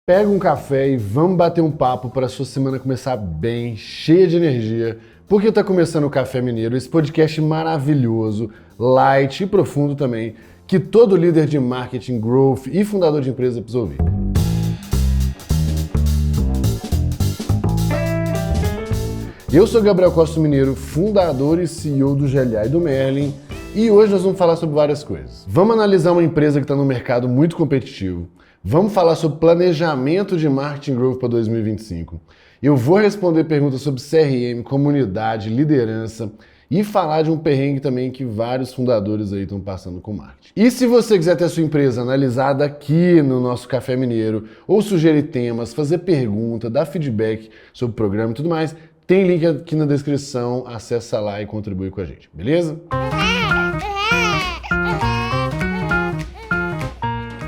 Pega um café e vamos bater um papo para a sua semana começar bem, cheia de energia, porque está começando o Café Mineiro, esse podcast maravilhoso, light e profundo também, que todo líder de marketing, growth e fundador de empresa precisa ouvir. Eu sou Gabriel Costa Mineiro, fundador e CEO do GLA e do Merlin, e hoje nós vamos falar sobre várias coisas. Vamos analisar uma empresa que está no mercado muito competitivo. Vamos falar sobre planejamento de marketing growth para 2025. Eu vou responder perguntas sobre CRM, comunidade, liderança e falar de um perrengue também que vários fundadores aí estão passando com marketing. E se você quiser ter a sua empresa analisada aqui no nosso Café Mineiro, ou sugerir temas, fazer pergunta, dar feedback sobre o programa e tudo mais, tem link aqui na descrição, acessa lá e contribui com a gente, beleza?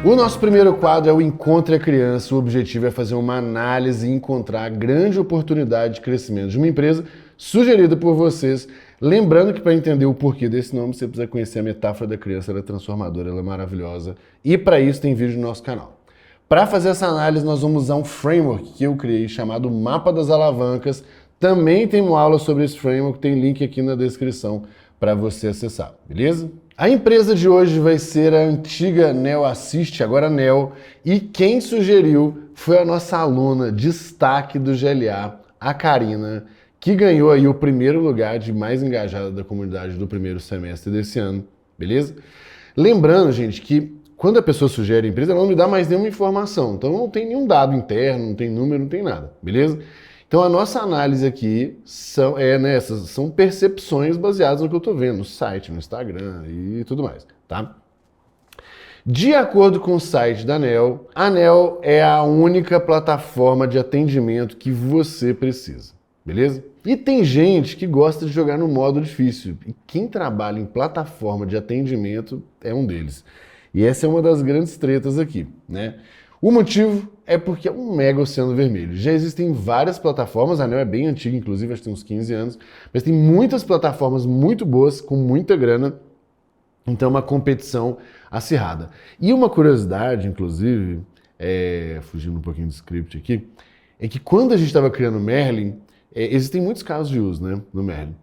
O nosso primeiro quadro é o Encontre a Criança. O objetivo é fazer uma análise e encontrar a grande oportunidade de crescimento de uma empresa sugerida por vocês. Lembrando que para entender o porquê desse nome, você precisa conhecer a metáfora da criança, ela é transformadora, ela é maravilhosa. E para isso tem vídeo no nosso canal. Para fazer essa análise, nós vamos usar um framework que eu criei chamado Mapa das Alavancas. Também tem uma aula sobre esse framework, tem link aqui na descrição para você acessar, beleza? A empresa de hoje vai ser a antiga Nel Assist, agora Nel, e quem sugeriu foi a nossa aluna, destaque do GLA, a Karina, que ganhou aí o primeiro lugar de mais engajada da comunidade do primeiro semestre desse ano, beleza? Lembrando, gente, que quando a pessoa sugere a empresa, ela não me dá mais nenhuma informação, então não tem nenhum dado interno, não tem número, não tem nada, beleza? Então a nossa análise aqui são percepções baseadas no que eu estou vendo no site, no Instagram e tudo mais, tá? De acordo com o site da Nel, a Nel é a única plataforma de atendimento que você precisa, beleza? E tem gente que gosta de jogar no modo difícil, e quem trabalha em plataforma de atendimento é um deles. E essa é uma das grandes tretas aqui, né? O motivo é porque é um mega oceano vermelho. Já existem várias plataformas, a Nel é bem antiga, inclusive, acho que tem uns 15 anos, mas tem muitas plataformas muito boas, com muita grana, então é uma competição acirrada. E uma curiosidade, inclusive, fugindo um pouquinho do script aqui, é que quando a gente estava criando o Merlin, existem muitos casos de uso, né, no Merlin.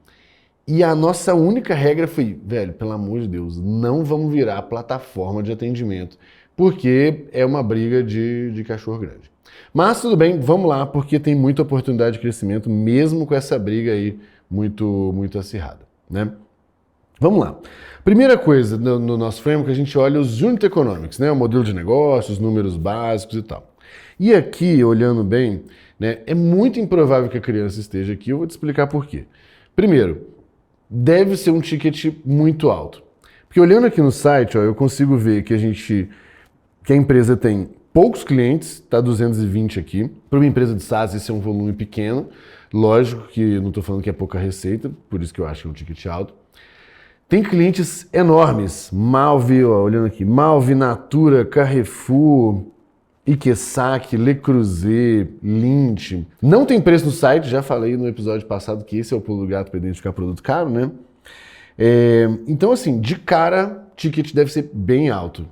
E a nossa única regra foi, velho, pelo amor de Deus, não vamos virar plataforma de atendimento, porque é uma briga de cachorro grande. Mas tudo bem, vamos lá, porque tem muita oportunidade de crescimento, mesmo com essa briga aí muito acirrada, né? Vamos lá. Primeira coisa no nosso framework, a gente olha os Unit Economics, né? O modelo de negócio, os números básicos e tal. E aqui, olhando bem, né, é muito improvável que a criança esteja aqui, eu vou te explicar por quê. Primeiro, deve ser um ticket muito alto. Porque olhando aqui no site, ó, eu consigo ver que a empresa tem poucos clientes, está 220 aqui. Para uma empresa de SaaS, esse é um volume pequeno. Lógico que não estou falando que é pouca receita, por isso que eu acho que é um ticket alto. Tem clientes enormes, Malve, ó, olhando aqui, Malve, Natura, Carrefour, Iquesac, Le Creuset, Lindt. Não tem preço no site, já falei no episódio passado que esse é o pulo do gato para identificar produto caro, né? Então, assim, de cara, ticket deve ser bem alto.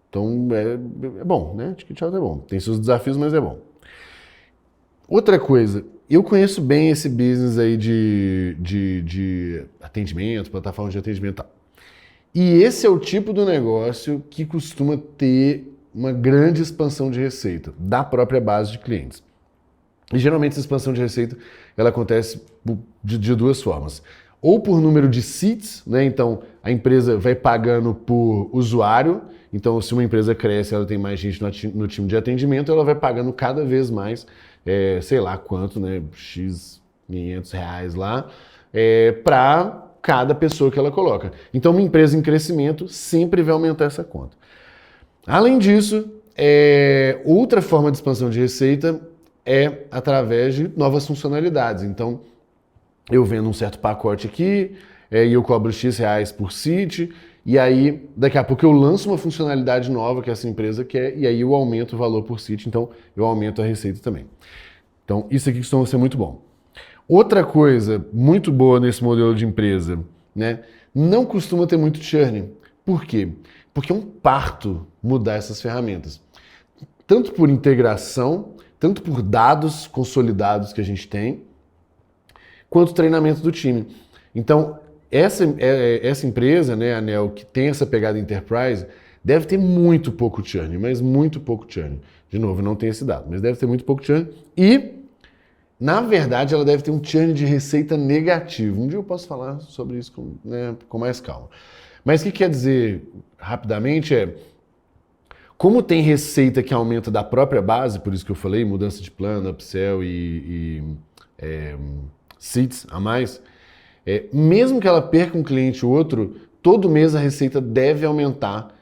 Então é bom, né? Ticket alto é bom. Tem seus desafios, mas é bom. Outra coisa, eu conheço bem esse business aí de atendimento, plataforma de atendimento e tal. E esse é o tipo do negócio que costuma ter uma grande expansão de receita da própria base de clientes. E geralmente essa expansão de receita ela acontece de duas formas. Ou por número de seats, né? Então a empresa vai pagando por usuário. Então, se uma empresa cresce, ela tem mais gente no time de atendimento, ela vai pagando cada vez mais, sei lá quanto, né, X, R$500 lá, para cada pessoa que ela coloca. Então, uma empresa em crescimento sempre vai aumentar essa conta. Além disso, outra forma de expansão de receita é através de novas funcionalidades. Então, eu vendo um certo pacote aqui, e eu cobro X reais por seat, e aí daqui a pouco eu lanço uma funcionalidade nova que essa empresa quer, e aí eu aumento o valor por seat, então eu aumento a receita também. Então isso aqui costuma ser muito bom. Outra coisa muito boa nesse modelo de empresa, né, não costuma ter muito churn. Por quê? Porque é um parto mudar essas ferramentas. tanto por integração, tanto por dados consolidados que a gente tem, quanto treinamento do time. Então, essa empresa, né, a Anel, que tem essa pegada enterprise, deve ter muito pouco churn, mas muito pouco churn. De novo, não tem esse dado, mas deve ter muito pouco churn. E, na verdade, ela deve ter um churn de receita negativo. Um dia eu posso falar sobre isso com mais calma. Mas o que quer dizer, rapidamente, como tem receita que aumenta da própria base, por isso que eu falei, mudança de plano, upsell e seats a mais, mesmo que ela perca um cliente ou outro, todo mês a receita deve aumentar,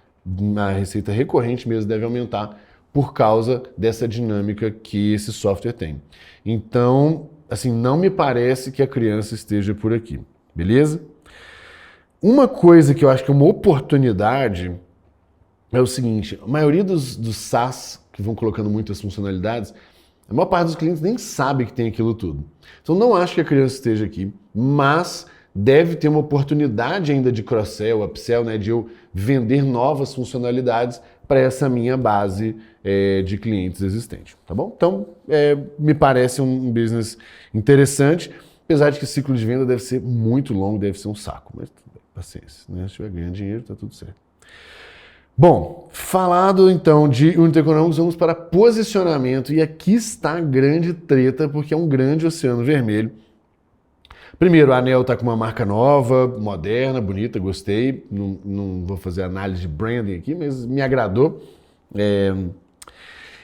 a receita recorrente mesmo deve aumentar por causa dessa dinâmica que esse software tem. Então, assim, não me parece que a criança esteja por aqui, beleza? Uma coisa que eu acho que é uma oportunidade é o seguinte, a maioria dos SaaS que vão colocando muitas funcionalidades, a maior parte dos clientes nem sabe que tem aquilo tudo. Então não acho que a criança esteja aqui, mas deve ter uma oportunidade ainda de cross-sell, upsell, né, de eu vender novas funcionalidades para essa minha base de clientes existente, tá bom? Então, me parece um business interessante, apesar de que o ciclo de venda deve ser muito longo, deve ser um saco, mas paciência, né? Se estiver ganhando dinheiro, tá tudo certo. Bom, falado então de unit economics, vamos para posicionamento, e aqui está a grande treta, porque é um grande oceano vermelho. Primeiro, a Anel está com uma marca nova, moderna, bonita, gostei. Não vou fazer análise de branding aqui, mas me agradou.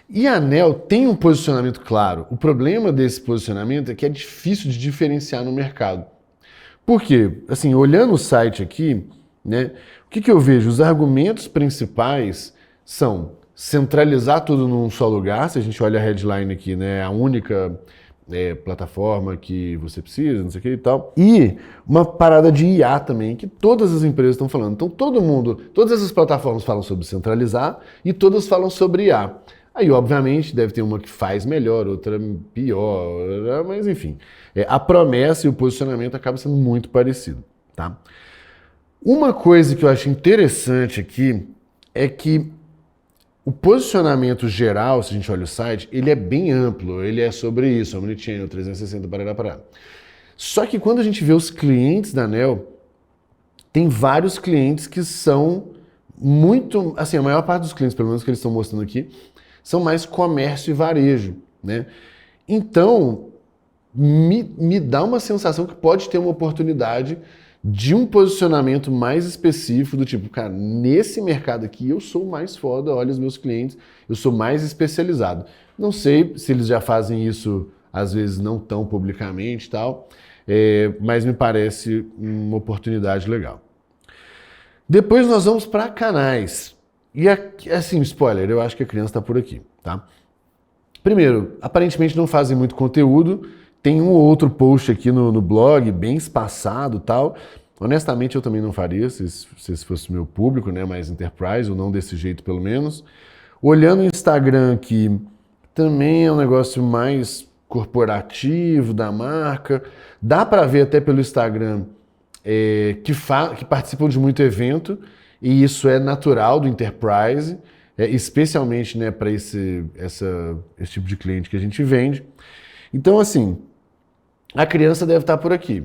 E a Anel tem um posicionamento claro. O problema desse posicionamento é que é difícil de diferenciar no mercado. Por quê? Assim, olhando o site aqui, né, o que eu vejo? Os argumentos principais são centralizar tudo num só lugar. Se a gente olha a headline aqui, né, a única plataforma que você precisa, não sei o que e tal. E uma parada de IA também, que todas as empresas estão falando. Então todas essas plataformas falam sobre centralizar e todas falam sobre IA. Aí, obviamente, deve ter uma que faz melhor, outra pior, mas enfim. A promessa e o posicionamento acabam sendo muito parecido, tá? Uma coisa que eu acho interessante aqui é que o posicionamento geral, se a gente olha o site, ele é bem amplo, ele é sobre isso, Omnichannel, 360, parará. Só que quando a gente vê os clientes da Anel, tem vários clientes que são muito, assim, a maior parte dos clientes, pelo menos que eles estão mostrando aqui, são mais comércio e varejo, né? Então, me dá uma sensação que pode ter uma oportunidade de um posicionamento mais específico do tipo, cara, nesse mercado aqui eu sou mais foda, olha os meus clientes, eu sou mais especializado. Não sei se eles já fazem isso, às vezes não tão publicamente e tal, mas me parece uma oportunidade legal. Depois nós vamos para canais. E assim, spoiler, eu acho que a criança está por aqui, tá? Primeiro, aparentemente não fazem muito conteúdo, tem um ou outro post aqui no blog, bem espaçado e tal. Honestamente, eu também não faria, se esse fosse o meu público, né, mais enterprise, ou não desse jeito pelo menos. Olhando o Instagram aqui, também é um negócio mais corporativo da marca. Dá para ver até pelo Instagram que participam de muito evento, e isso é natural do enterprise, especialmente, né, para esse tipo de cliente que a gente vende. Então, assim, a criança deve estar por aqui.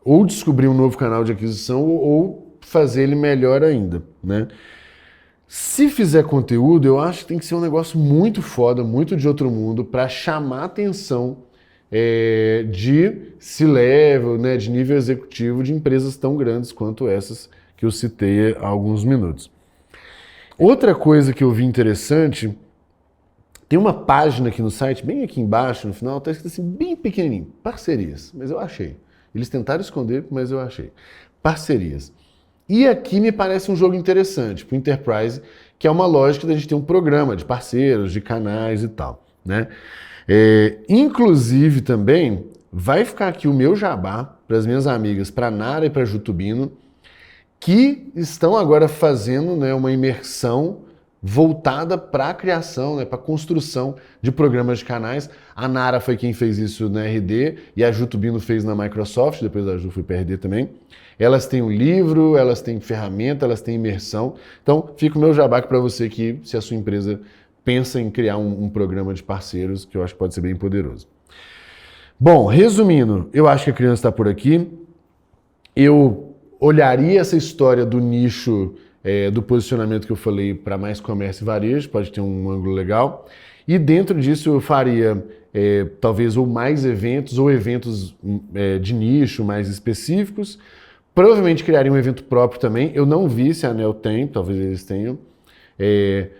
Ou descobrir um novo canal de aquisição ou fazer ele melhor ainda, né? Se fizer conteúdo, eu acho que tem que ser um negócio muito foda, muito de outro mundo, para chamar a atenção de C-level, né, de nível executivo de empresas tão grandes quanto essas que eu citei há alguns minutos. Outra coisa que eu vi interessante, tem uma página aqui no site, bem aqui embaixo, no final, está escrito assim, bem pequenininho, parcerias, mas eu achei. Eles tentaram esconder, mas eu achei. Parcerias. E aqui me parece um jogo interessante para o Enterprise, que é uma lógica da gente ter um programa de parceiros, de canais e tal, né? Inclusive também, vai ficar aqui o meu jabá para as minhas amigas, para a Nara e para a Jutubino, que estão agora fazendo, né, uma imersão voltada para a criação, né, para a construção de programas de canais. A Nara foi quem fez isso na RD e a Ju Tubino fez na Microsoft, depois a Ju foi para a RD também. Elas têm um livro, elas têm ferramenta, elas têm imersão. Então, fica o meu jabá para você que, se a sua empresa pensa em criar um programa de parceiros, que eu acho que pode ser bem poderoso. Bom, resumindo, eu acho que a criança está por aqui. Eu olharia essa história do nicho, do posicionamento que eu falei para mais comércio e varejo, pode ter um ângulo legal. E dentro disso eu faria talvez ou mais eventos ou eventos de nicho mais específicos. Provavelmente criaria um evento próprio também. Eu não vi se a ANEEL tem, talvez eles tenham.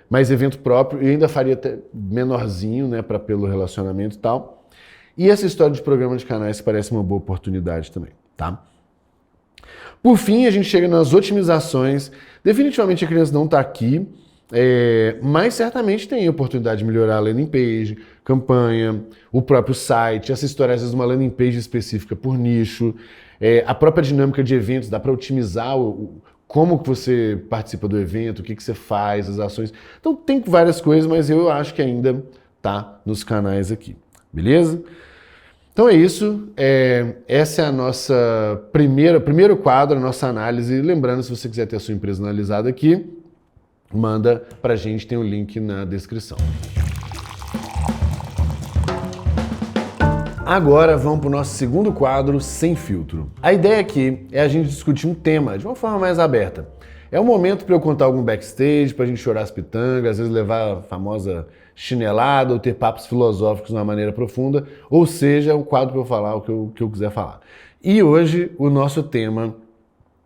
Mas evento próprio, eu ainda faria até menorzinho, né, pelo relacionamento e tal. E essa história de programa de canais parece uma boa oportunidade também, tá? Por fim, a gente chega nas otimizações. Definitivamente a criança não está aqui, mas certamente tem oportunidade de melhorar a landing page, campanha, o próprio site, essa história às vezes uma landing page específica por nicho, a própria dinâmica de eventos, dá para otimizar como que você participa do evento, o que você faz, as ações. Então tem várias coisas, mas eu acho que ainda tá nos canais aqui, beleza? Então é isso, essa é a nossa primeiro quadro, a nossa análise. Lembrando, se você quiser ter a sua empresa analisada aqui, manda pra gente, tem o link na descrição. Agora vamos para o nosso segundo quadro, Sem Filtro. A ideia aqui é a gente discutir um tema de uma forma mais aberta. É um momento para eu contar algum backstage, para a gente chorar as pitangas, às vezes levar a famosa chinelada ou ter papos filosóficos de uma maneira profunda, ou seja, é um quadro para eu falar o que eu quiser falar. E hoje o nosso tema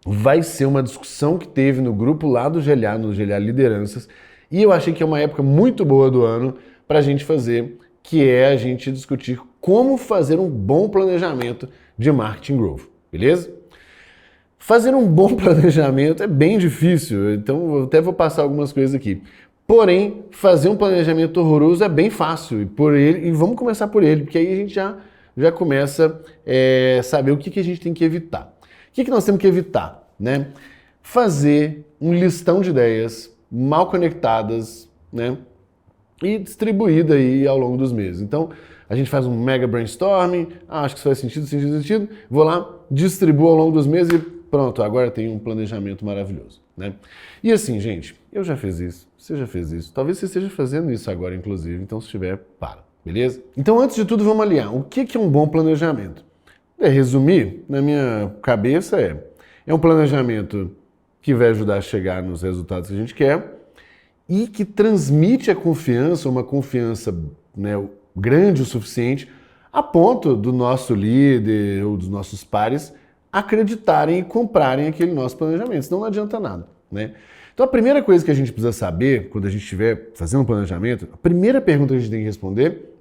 vai ser uma discussão que teve no grupo lá do GLA, no GLA Lideranças, e eu achei que é uma época muito boa do ano para a gente fazer, que é a gente discutir como fazer um bom planejamento de marketing growth, beleza? Fazer um bom planejamento é bem difícil, então eu até vou passar algumas coisas aqui. Porém, fazer um planejamento horroroso é bem fácil, e vamos começar por ele, porque aí a gente já começa a saber o que a gente tem que evitar. O que nós temos que evitar, né? Fazer um listão de ideias mal conectadas, né? E distribuída aí ao longo dos meses. Então, a gente faz um mega brainstorming, acho que isso faz sentido, vou lá, distribuo ao longo dos meses e pronto, agora tem um planejamento maravilhoso, né? E assim, gente, eu já fiz isso, você já fez isso, talvez você esteja fazendo isso agora, inclusive, então se estiver, para, beleza? Então, antes de tudo, vamos alinhar. O que é um bom planejamento? Resumir, na minha cabeça, é um planejamento que vai ajudar a chegar nos resultados que a gente quer e que transmite a confiança, uma confiança, né, grande o suficiente, a ponto do nosso líder ou dos nossos pares acreditarem e comprarem aquele nosso planejamento, senão não adianta nada, né? Então a primeira coisa que a gente precisa saber, quando a gente estiver fazendo um planejamento, a primeira pergunta que a gente tem que responder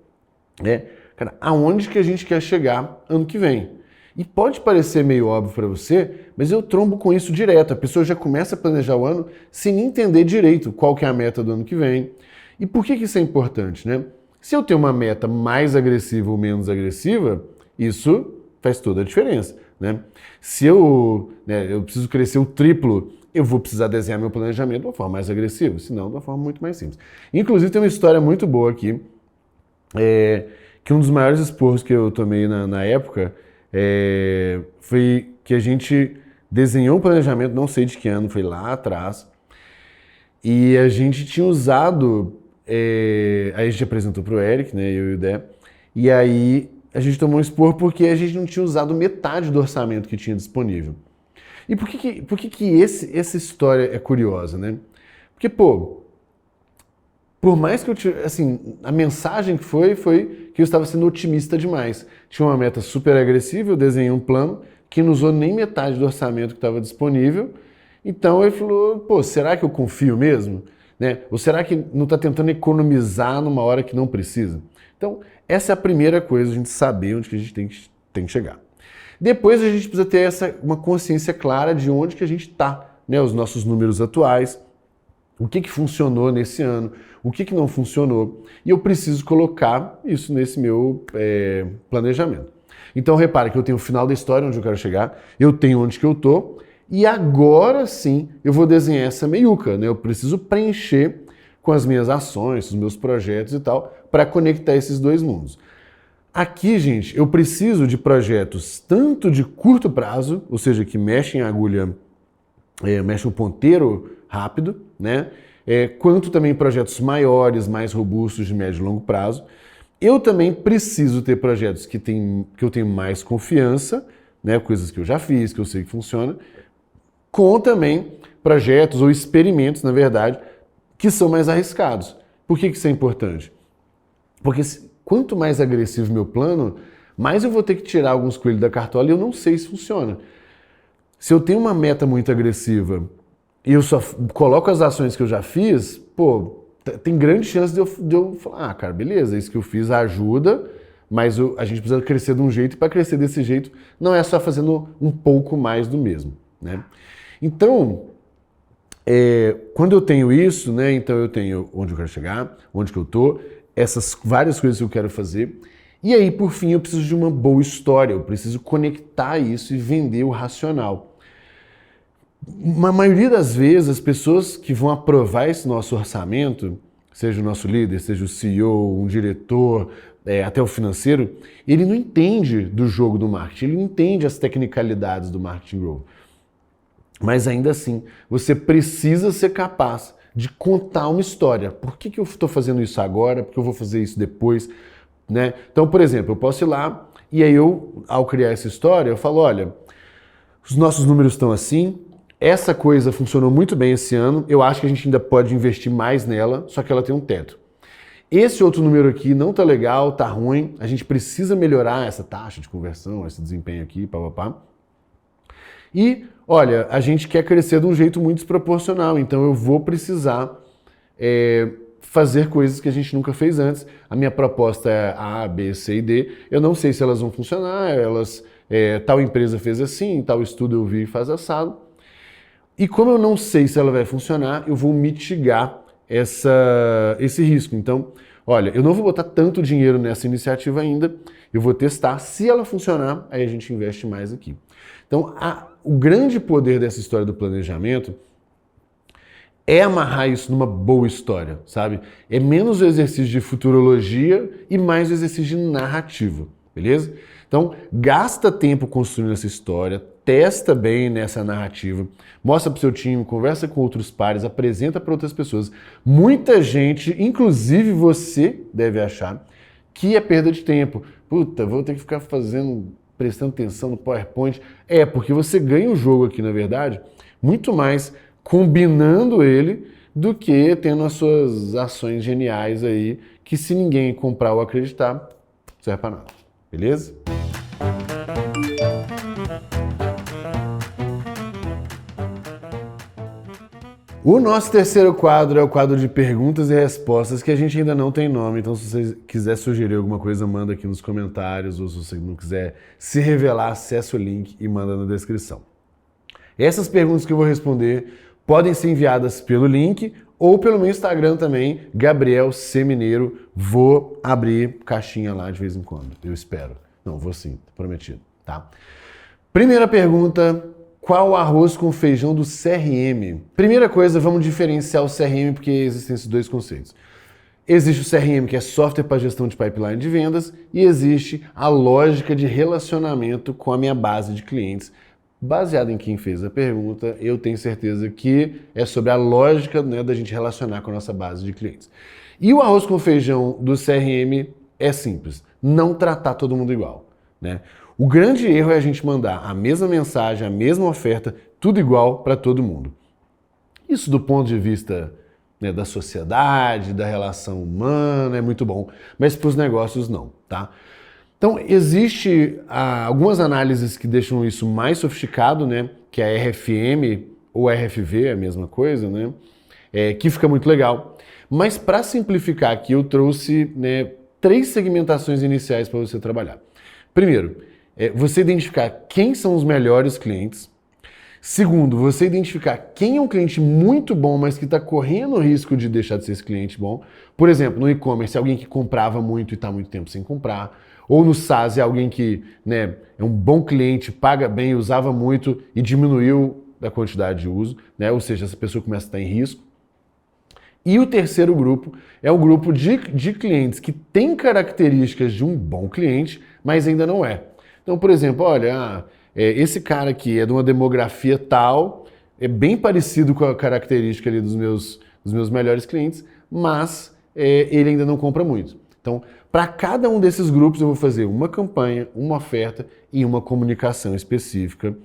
é, cara, aonde que a gente quer chegar ano que vem? E pode parecer meio óbvio para você, mas eu trombo com isso direto. A pessoa já começa a planejar o ano sem entender direito qual que é a meta do ano que vem. E por que isso é importante, né? Se eu tenho uma meta mais agressiva ou menos agressiva, isso faz toda a diferença, né? Se eu preciso crescer o triplo, eu vou precisar desenhar meu planejamento de uma forma mais agressiva, senão de uma forma muito mais simples. Inclusive tem uma história muito boa aqui, que um dos maiores esporros que eu tomei na época foi que a gente desenhou um planejamento, não sei de que ano, foi lá atrás, e a gente tinha usado, aí a gente apresentou para o Eric, né, eu e o Dé, e aí a gente tomou um esporro porque a gente não tinha usado metade do orçamento que tinha disponível. E por que essa história é curiosa, né? Porque, pô, por mais que eu tivesse, assim, a mensagem que foi que eu estava sendo otimista demais. Tinha uma meta super agressiva, eu desenhei um plano que não usou nem metade do orçamento que estava disponível. Então ele falou, pô, será que eu confio mesmo? Né? Ou será que não está tentando economizar numa hora que não precisa? Então, essa é a primeira coisa, a gente saber onde que a gente tem que chegar. Depois a gente precisa ter uma consciência clara de onde que a gente está, né? Os nossos números atuais, o que funcionou nesse ano, o que não funcionou. E eu preciso colocar isso nesse meu planejamento. Então repare que eu tenho o final da história, onde eu quero chegar, eu tenho onde que eu estou, e agora sim eu vou desenhar essa meiuca, né? Eu preciso preencher com as minhas ações, os meus projetos e tal, para conectar esses dois mundos. Aqui, gente, eu preciso de projetos tanto de curto prazo, ou seja, que mexem a agulha, mexem o ponteiro rápido, né? Quanto também projetos maiores, mais robustos de médio e longo prazo. Eu também preciso ter projetos que eu tenho mais confiança, né? Coisas que eu já fiz, que eu sei que funciona, com também projetos ou experimentos, na verdade, que são mais arriscados. Por que isso é importante? Porque quanto mais agressivo meu plano, mais eu vou ter que tirar alguns coelhos da cartola e eu não sei se funciona. Se eu tenho uma meta muito agressiva e eu só coloco as ações que eu já fiz, pô, tem grande chance de eu falar, cara, beleza, isso que eu fiz ajuda, mas a gente precisa crescer de um jeito e para crescer desse jeito não é só fazendo um pouco mais do mesmo, né? Então, quando eu tenho isso, né, então eu tenho onde eu quero chegar, onde que eu tô, essas várias coisas que eu quero fazer, e aí, por fim, eu preciso de uma boa história, eu preciso conectar isso e vender o racional. Na maioria das vezes, as pessoas que vão aprovar esse nosso orçamento, seja o nosso líder, seja o CEO, um diretor, até o financeiro, ele não entende do jogo do marketing, ele não entende as tecnicalidades do marketing growth. Mas ainda assim, você precisa ser capaz de contar uma história. Por que eu estou fazendo isso agora? Por que eu vou fazer isso depois? Né? Então, por exemplo, eu posso ir lá e aí ao criar essa história, eu falo, olha, os nossos números estão assim, essa coisa funcionou muito bem esse ano, eu acho que a gente ainda pode investir mais nela, só que ela tem um teto. Esse outro número aqui não tá legal, tá ruim, a gente precisa melhorar essa taxa de conversão, esse desempenho aqui, papapá. E, olha, a gente quer crescer de um jeito muito desproporcional, então eu vou precisar fazer coisas que a gente nunca fez antes. A minha proposta é A, B, C e D. Eu não sei se elas vão funcionar, tal empresa fez assim, tal estudo eu vi e faz assado. E como eu não sei se ela vai funcionar, eu vou mitigar esse risco. Então, olha, eu não vou botar tanto dinheiro nessa iniciativa ainda, eu vou testar. Se ela funcionar, aí a gente investe mais aqui. Então, o grande poder dessa história do planejamento é amarrar isso numa boa história, sabe? É menos o exercício de futurologia e mais o exercício de narrativa, beleza? Então, gasta tempo construindo essa história, testa bem nessa narrativa, mostra pro seu time, conversa com outros pares, apresenta para outras pessoas. Muita gente, inclusive você, deve achar que é perda de tempo. Puta, vou ter que ficar prestando atenção no PowerPoint. Porque você ganha o jogo aqui, na verdade, muito mais combinando ele do que tendo as suas ações geniais aí, que se ninguém comprar ou acreditar, não serve para nada. Beleza? O nosso terceiro quadro é o quadro de perguntas e respostas, que a gente ainda não tem nome, então se você quiser sugerir alguma coisa, manda aqui nos comentários, ou se você não quiser se revelar, acessa o link e manda na descrição. Essas perguntas que eu vou responder podem ser enviadas pelo link ou pelo meu Instagram também, Gabriel C. Mineiro. Vou abrir caixinha lá de vez em quando, eu espero. Não, vou sim, prometido, tá? Primeira pergunta: qual o arroz com feijão do CRM? Primeira coisa, vamos diferenciar o CRM porque existem esses dois conceitos. Existe o CRM, que é software para gestão de pipeline de vendas, e existe a lógica de relacionamento com a minha base de clientes. Baseado em quem fez a pergunta, eu tenho certeza que é sobre a lógica, né, da gente relacionar com a nossa base de clientes. E o arroz com feijão do CRM é simples, não tratar todo mundo igual, né? O grande erro é a gente mandar a mesma mensagem, a mesma oferta, tudo igual para todo mundo. Isso do ponto de vista, né, da sociedade, da relação humana, é muito bom, mas para os negócios não, tá? Então, existe algumas análises que deixam isso mais sofisticado, né, que é a RFM ou RFV, é a mesma coisa, né, que fica muito legal. Mas para simplificar aqui, eu trouxe, né, 3 segmentações iniciais para você trabalhar. Primeiro, você identificar quem são os melhores clientes. Segundo, você identificar quem é um cliente muito bom, mas que está correndo o risco de deixar de ser esse cliente bom. Por exemplo, no e-commerce, alguém que comprava muito e está muito tempo sem comprar. Ou no SaaS, é alguém que, né, é um bom cliente, paga bem, usava muito e diminuiu a quantidade de uso, né? Ou seja, essa pessoa começa a estar em risco. E o terceiro grupo é o grupo de clientes que tem características de um bom cliente, mas ainda não é. Então, por exemplo, olha, esse cara aqui é de uma demografia tal, é bem parecido com a característica ali dos meus melhores clientes, mas ele ainda não compra muito. Então, para cada um desses grupos eu vou fazer uma campanha, uma oferta e uma comunicação específica,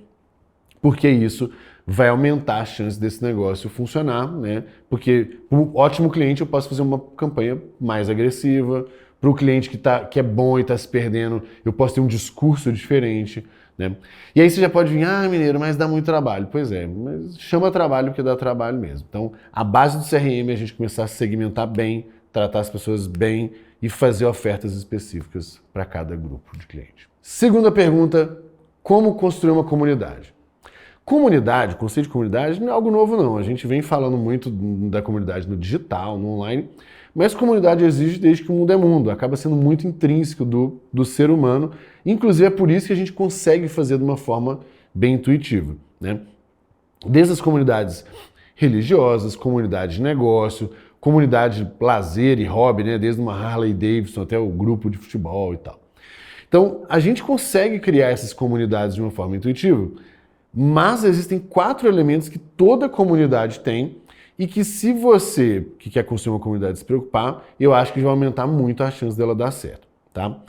porque isso vai aumentar a chance desse negócio funcionar, né? Porque para um ótimo cliente eu posso fazer uma campanha mais agressiva, para o cliente que é bom e está se perdendo, eu posso ter um discurso diferente, né? E aí você já pode vir, Mineiro, mas dá muito trabalho. Pois é, mas chama trabalho porque dá trabalho mesmo. Então, a base do CRM é a gente começar a segmentar bem, tratar as pessoas bem e fazer ofertas específicas para cada grupo de cliente. Segunda pergunta, como construir uma comunidade? Comunidade, conceito de comunidade não é algo novo não, a gente vem falando muito da comunidade no digital, no online, mas comunidade existe desde que o mundo é mundo, acaba sendo muito intrínseco do ser humano, inclusive é por isso que a gente consegue fazer de uma forma bem intuitiva, né? Desde as comunidades religiosas, comunidade de negócio, comunidade lazer e hobby, né? Desde uma Harley Davidson até o grupo de futebol e tal. Então, a gente consegue criar essas comunidades de uma forma intuitiva, mas existem 4 elementos que toda comunidade tem e que se você que quer construir uma comunidade se preocupar, eu acho que vai aumentar muito a chance dela dar certo, tá?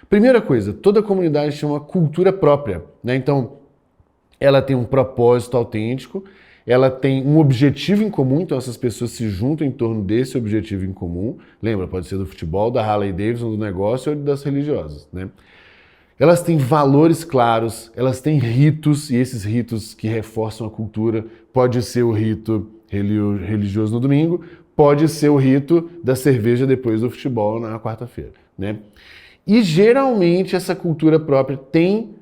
Primeira coisa, toda comunidade tem uma cultura própria, né? Então, ela tem um propósito autêntico, ela tem um objetivo em comum, então essas pessoas se juntam em torno desse objetivo em comum. Lembra, pode ser do futebol, da Harley Davidson, do negócio ou das religiosas, né? Elas têm valores claros, elas têm ritos, e esses ritos que reforçam a cultura, pode ser o rito religioso no domingo, pode ser o rito da cerveja depois do futebol na quarta-feira, né? E geralmente essa cultura própria tem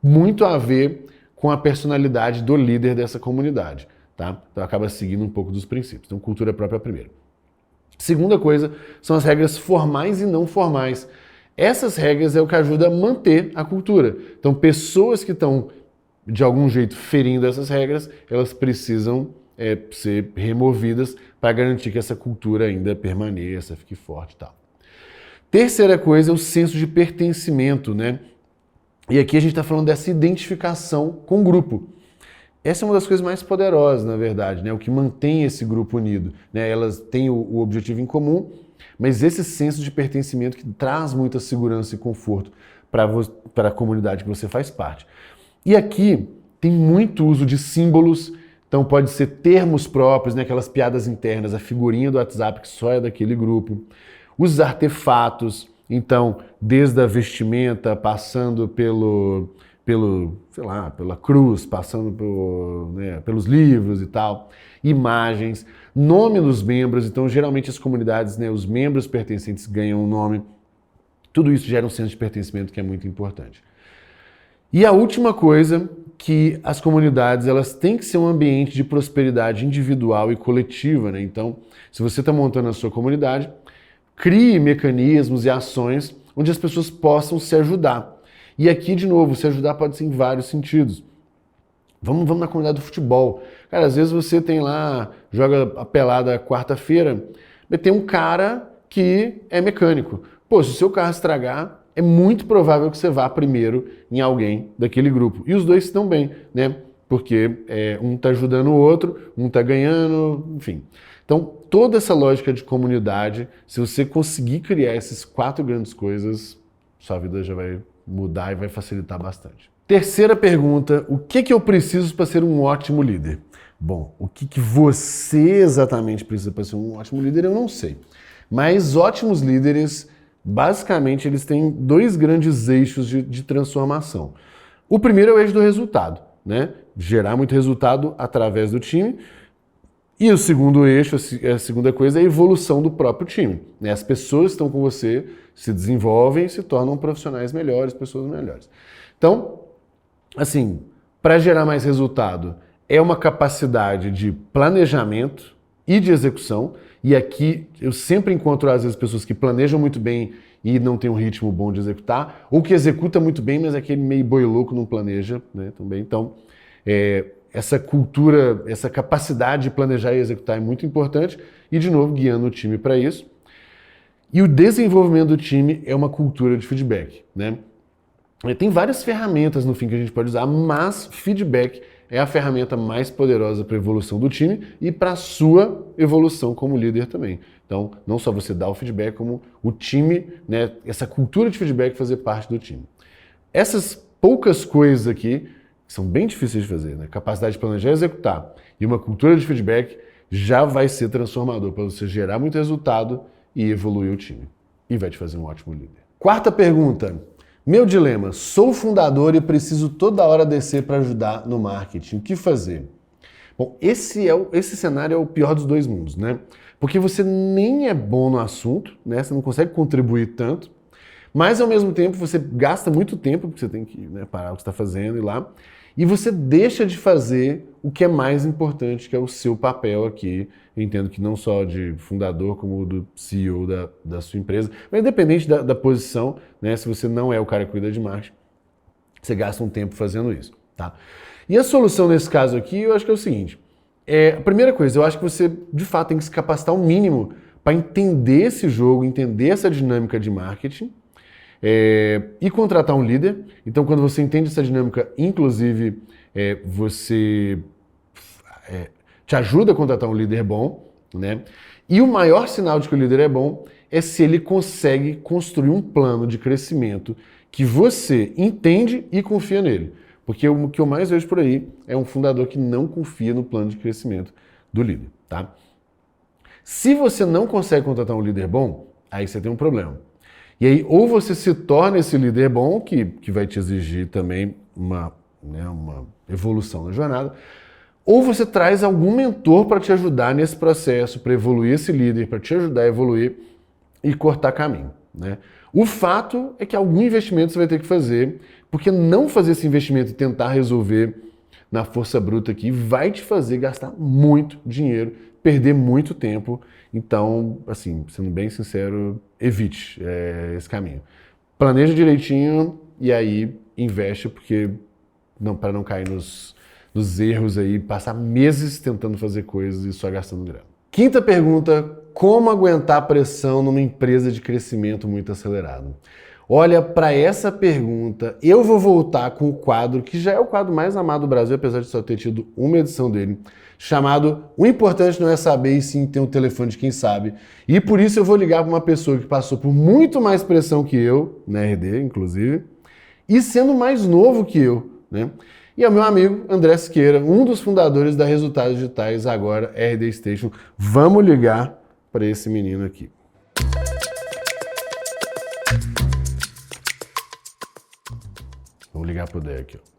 muito a ver com a personalidade do líder dessa comunidade, tá? Então acaba seguindo um pouco dos princípios. Então cultura própria primeiro. Segunda coisa são as regras formais e não formais. Essas regras é o que ajuda a manter a cultura. Então, pessoas que estão, de algum jeito, ferindo essas regras, elas precisam ser removidas para garantir que essa cultura ainda permaneça, fique forte e tal. Terceira coisa é o senso de pertencimento, né? E aqui a gente está falando dessa identificação com o grupo. Essa é uma das coisas mais poderosas, na verdade, né? O que mantém esse grupo unido, né? Elas têm o objetivo em comum, mas esse senso de pertencimento que traz muita segurança e conforto para a comunidade que você faz parte. E aqui tem muito uso de símbolos, então pode ser termos próprios, né, aquelas piadas internas, a figurinha do WhatsApp que só é daquele grupo, os artefatos, então desde a vestimenta, passando sei lá, pela cruz, passando pelos livros e tal, imagens, nome dos membros, então geralmente as comunidades, né, os membros pertencentes ganham um nome, tudo isso gera um senso de pertencimento que é muito importante. E a última coisa, que as comunidades elas têm que ser um ambiente de prosperidade individual e coletiva, né? Então, se você está montando a sua comunidade, crie mecanismos e ações onde as pessoas possam se ajudar. E aqui, de novo, se ajudar pode ser em vários sentidos. Vamos na comunidade do futebol. Cara, às vezes você tem lá, joga a pelada quarta-feira, mas tem um cara que é mecânico. Pô, se o seu carro estragar, é muito provável que você vá primeiro em alguém daquele grupo. E os dois estão bem, né? Porque um está ajudando o outro, um está ganhando, enfim. Então, toda essa lógica de comunidade, se você conseguir criar essas 4 grandes coisas, sua vida já vai mudar e vai facilitar bastante. Terceira pergunta, o que eu preciso para ser um ótimo líder? Bom, o que você exatamente precisa para ser um ótimo líder, eu não sei. Mas ótimos líderes, basicamente, eles têm 2 grandes eixos de transformação. O primeiro é o eixo do resultado, né? Gerar muito resultado através do time. E o segundo eixo, a segunda coisa, é a evolução do próprio time, né? As pessoas que estão com você se desenvolvem e se tornam profissionais melhores, pessoas melhores. Então, assim, para gerar mais resultado, é uma capacidade de planejamento e de execução. E aqui eu sempre encontro, às vezes, pessoas que planejam muito bem e não tem um ritmo bom de executar, ou que executa muito bem, mas aquele meio boi louco não planeja, né, também. Então, essa cultura, essa capacidade de planejar e executar é muito importante e, de novo, guiando o time para isso. E o desenvolvimento do time é uma cultura de feedback, né? Tem várias ferramentas no fim que a gente pode usar, mas feedback é a ferramenta mais poderosa para a evolução do time e para a sua evolução como líder também. Então, não só você dá o feedback, como o time, né, essa cultura de feedback fazer parte do time. Essas poucas coisas aqui, que são bem difíceis de fazer, né? Capacidade de planejar e executar e uma cultura de feedback já vai ser transformador para você gerar muito resultado e evoluir o time. E vai te fazer um ótimo líder. Quarta pergunta. Meu dilema, sou fundador e preciso toda hora descer para ajudar no marketing. O que fazer? Bom, esse cenário é o pior dos dois mundos, né? Porque você nem é bom no assunto, né? Você não consegue contribuir tanto, mas ao mesmo tempo você gasta muito tempo, porque você tem que, né, parar o que você está fazendo e ir lá, e você deixa de fazer o que é mais importante, que é o seu papel aqui. Eu entendo que não só de fundador, como do CEO da sua empresa, mas independente da posição, né, se você não é o cara que cuida de marketing, você gasta um tempo fazendo isso, tá? E a solução nesse caso aqui, eu acho que é o seguinte, a primeira coisa, eu acho que você de fato tem que se capacitar o mínimo para entender esse jogo, entender essa dinâmica de marketing, e contratar um líder. Então, quando você entende essa dinâmica, inclusive, você te ajuda a contratar um líder bom, né? E o maior sinal de que o líder é bom é se ele consegue construir um plano de crescimento que você entende e confia nele. Porque o que eu mais vejo por aí é um fundador que não confia no plano de crescimento do líder, tá? Se você não consegue contratar um líder bom, aí você tem um problema. E aí, ou você se torna esse líder bom, que vai te exigir também uma evolução na jornada, ou você traz algum mentor para te ajudar nesse processo, para evoluir esse líder, para te ajudar a evoluir e cortar caminho, né? O fato é que algum investimento você vai ter que fazer, porque não fazer esse investimento e tentar resolver na força bruta aqui vai te fazer gastar muito dinheiro, perder muito tempo. Então, assim, sendo bem sincero, evite esse caminho. Planeja direitinho e aí investe, porque para não cair nos erros aí, passar meses tentando fazer coisas e só gastando grana. Quinta pergunta, como aguentar pressão numa empresa de crescimento muito acelerado? Olha, para essa pergunta, eu vou voltar com o quadro, que já é o quadro mais amado do Brasil, apesar de só ter tido uma edição dele, chamado O Importante Não É Saber, e sim ter um telefone de quem sabe. E por isso eu vou ligar para uma pessoa que passou por muito mais pressão que eu, na RD, inclusive, e sendo mais novo que eu, né? E é o meu amigo André Siqueira, um dos fundadores da Resultados Digitais, agora RD Station. Vamos ligar para esse menino aqui. Vamos ligar pro Dé aqui, ó.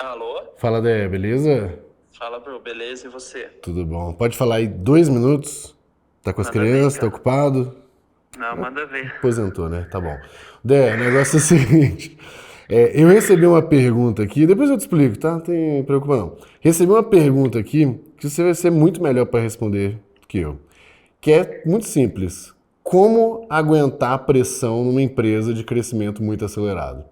Alô? Fala, Dé, beleza? Fala, bro, beleza? E você? Tudo bom. Pode falar aí 2 minutos? Tá com as Manda crianças, ver, tá cara. ocupado? Não, manda ver. Aposentou, né? Tá bom. Dé, o negócio é o seguinte. Eu recebi uma pergunta aqui, depois eu te explico, tá? Não tem preocupa não. Recebi uma pergunta aqui que você vai ser muito melhor para responder que eu. Que é muito simples. Como aguentar a pressão numa empresa de crescimento muito acelerado?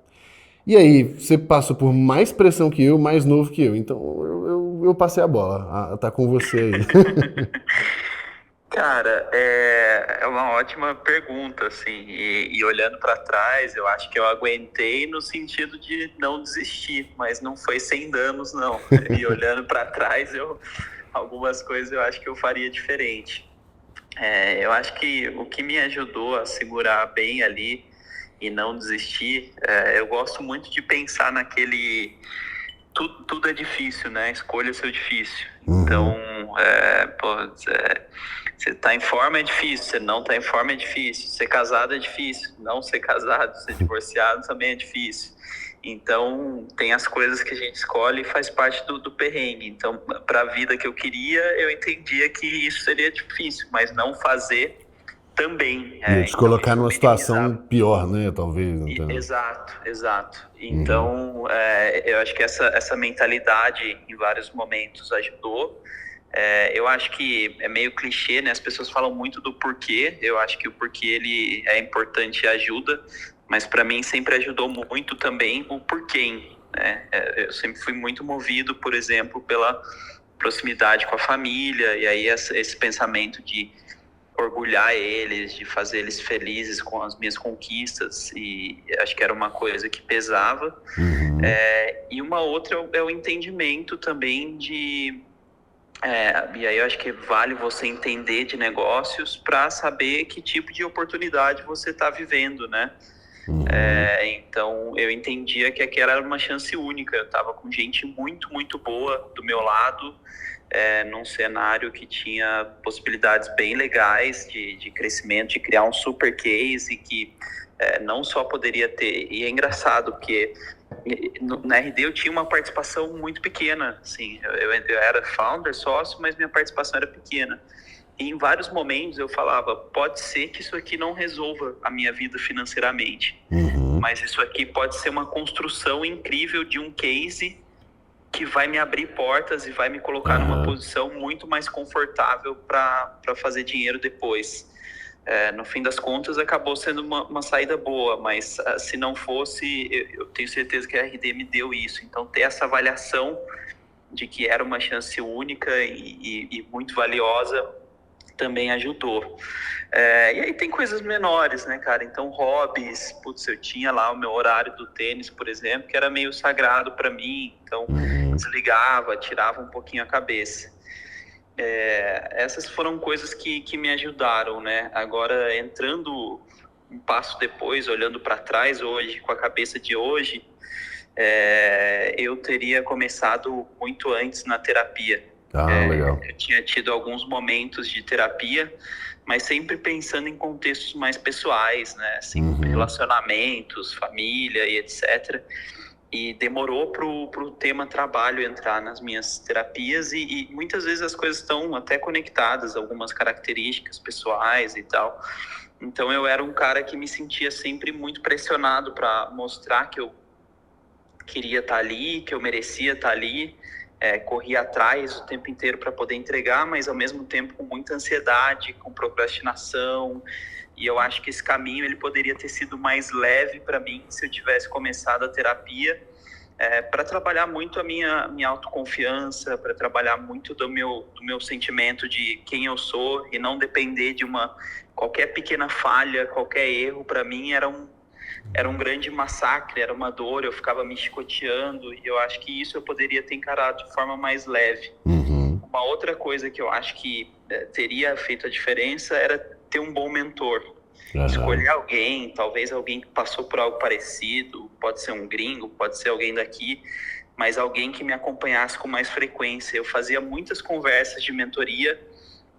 E aí, você passou por mais pressão que eu, mais novo que eu. Então, eu passei a bola. Tá com você aí. Cara, é uma ótima pergunta, assim, e olhando pra trás, eu acho que eu aguentei no sentido de não desistir, mas não foi sem danos, não. E olhando pra trás, algumas coisas eu acho que eu faria diferente. Eu acho que o que me ajudou a segurar bem ali e não desistir, eu gosto muito de pensar naquele... Tudo é difícil, né? Escolha o seu difícil. Então, você tá em forma é difícil, você não tá em forma é difícil, ser casado é difícil, não ser casado, ser divorciado também é difícil. Então, tem as coisas que a gente escolhe e faz parte do perrengue. Então, para a vida que eu queria, eu entendia que isso seria difícil, mas não fazer também. Ia te Então, colocar isso numa situação minimizava. pior, né? Talvez. Então. Exato. Então, eu acho que essa mentalidade em vários momentos ajudou. Eu acho que é meio clichê, né? As pessoas falam muito do porquê. Eu acho que o porquê ele é importante e ajuda, mas para mim sempre ajudou muito também o porquê. né? Eu sempre fui muito movido, por exemplo, pela proximidade com a família, e aí esse pensamento de orgulhar eles, de fazer eles felizes com as minhas conquistas, e acho que era uma coisa que pesava. E uma outra é o entendimento também e aí eu acho que vale você entender de negócios para saber que tipo de oportunidade você está vivendo, né? Então eu entendia que aquela era uma chance única. Eu estava com gente muito, muito boa do meu lado, num cenário que tinha possibilidades bem legais de crescimento, de criar um super case que não só poderia ter... E é engraçado, porque na RD eu tinha uma participação muito pequena, assim, eu era founder, sócio, mas minha participação era pequena. E em vários momentos eu falava, pode ser que isso aqui não resolva a minha vida financeiramente, mas isso aqui pode ser uma construção incrível de um case que vai me abrir portas e vai me colocar numa posição muito mais confortável para fazer dinheiro depois. No fim das contas, acabou sendo uma saída boa, mas se não fosse, eu tenho certeza que a RD me deu isso. Então, ter essa avaliação de que era uma chance única e muito valiosa também ajudou. E aí tem coisas menores, né, cara? Então, hobbies, putz, eu tinha lá o meu horário do tênis, por exemplo, que era meio sagrado para mim. Então, desligava, tirava um pouquinho a cabeça. Essas foram coisas que me ajudaram, né? Agora, entrando um passo depois, olhando para trás hoje, com a cabeça de hoje, eu teria começado muito antes na terapia. Legal. Eu tinha tido alguns momentos de terapia, mas sempre pensando em contextos mais pessoais, né? Assim, relacionamentos, família e etc. E demorou pro tema trabalho entrar nas minhas terapias e muitas vezes as coisas estão até conectadas, algumas características pessoais e tal. Então eu era um cara que me sentia sempre muito pressionado para mostrar que eu queria estar ali, que eu merecia estar ali. Corria atrás o tempo inteiro para poder entregar, mas ao mesmo tempo com muita ansiedade, com procrastinação. E eu acho que esse caminho ele poderia ter sido mais leve para mim se eu tivesse começado a terapia, para trabalhar muito a minha autoconfiança, para trabalhar muito do meu sentimento de quem eu sou e não depender de qualquer pequena falha, qualquer erro. Para mim era um grande massacre, era uma dor, eu ficava me chicoteando, e eu acho que isso eu poderia ter encarado de forma mais leve. Uma outra coisa que eu acho que teria feito a diferença era ter um bom mentor. Escolher alguém, talvez alguém que passou por algo parecido, pode ser um gringo, pode ser alguém daqui, mas alguém que me acompanhasse com mais frequência. Eu fazia muitas conversas de mentoria,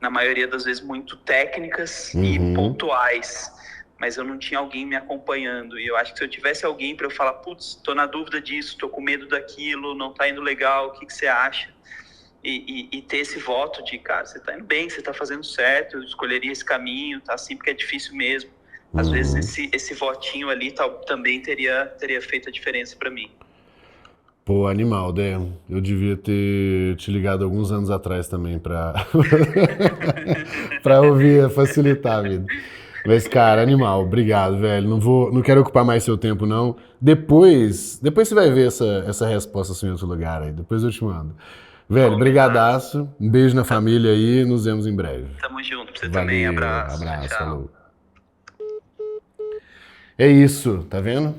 na maioria das vezes muito técnicas e pontuais, mas eu não tinha alguém me acompanhando. E eu acho que se eu tivesse alguém para eu falar, putz, tô na dúvida disso, tô com medo daquilo, não tá indo legal, o que você acha? E ter esse voto de, cara, você tá indo bem, você tá fazendo certo, eu escolheria esse caminho, tá assim, porque é difícil mesmo. Às vezes esse votinho ali também teria feito a diferença para mim. Pô, animal, Dé. Eu devia ter te ligado alguns anos atrás também pra ouvir, facilitar a vida. Mas, cara, animal, obrigado, velho. Não quero ocupar mais seu tempo, não. Depois você vai ver essa resposta assim, em outro lugar aí. Depois eu te mando. Velho, brigadaço. Um beijo na família aí. Nos vemos em breve. Tamo junto. Pra você Valeu, também. Abraço. Abraço, Tchau. falou. É isso, tá vendo?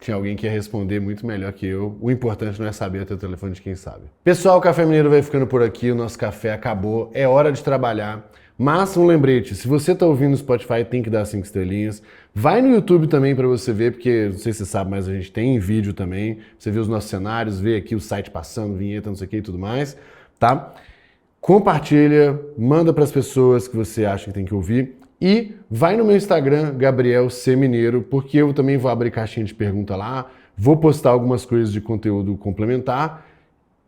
Tinha alguém que ia responder muito melhor que eu. O importante não é saber até o telefone de quem sabe. Pessoal, o Café Mineiro vai ficando por aqui. O nosso café acabou. É hora de trabalhar. Mas um lembrete, se você tá ouvindo no Spotify, tem que dar 5 estrelinhas. Vai no YouTube também para você ver, porque não sei se você sabe, mas a gente tem vídeo também. Você vê os nossos cenários, vê aqui o site passando, vinheta, não sei o que e tudo mais, tá? Compartilha, manda para as pessoas que você acha que tem que ouvir. E vai no meu Instagram, Gabriel C. Mineiro, porque eu também vou abrir caixinha de pergunta lá, vou postar algumas coisas de conteúdo complementar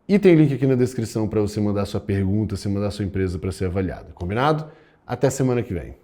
e tem link aqui na descrição para você mandar sua pergunta, você mandar sua empresa para ser avaliada. Combinado? Até semana que vem.